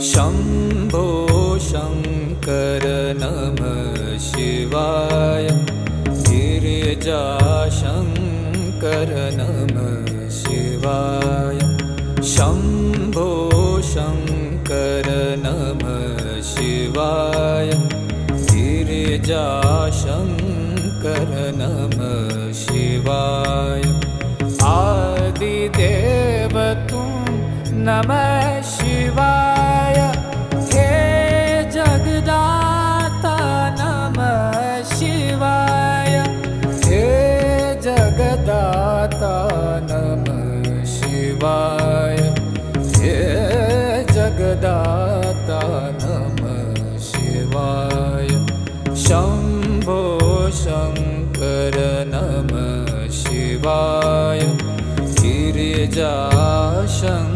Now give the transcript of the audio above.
शम्भो शङ्कर नमः शिवाय। गिरिजाशङ्कर नमः शिवाय। शम्भो शङ्कर नमः शिवाय। गिरिजाशङ्कर नमः शिवाय। आदिदेव तुम नमः शिवाय। हे जगदाता नमः शिवाय। हे जगदाता नमः शिवाय। हे जगदाता नमः शिवाय। शम्भो शङ्कर नमः शिवाय। गिरिजाशङ्कर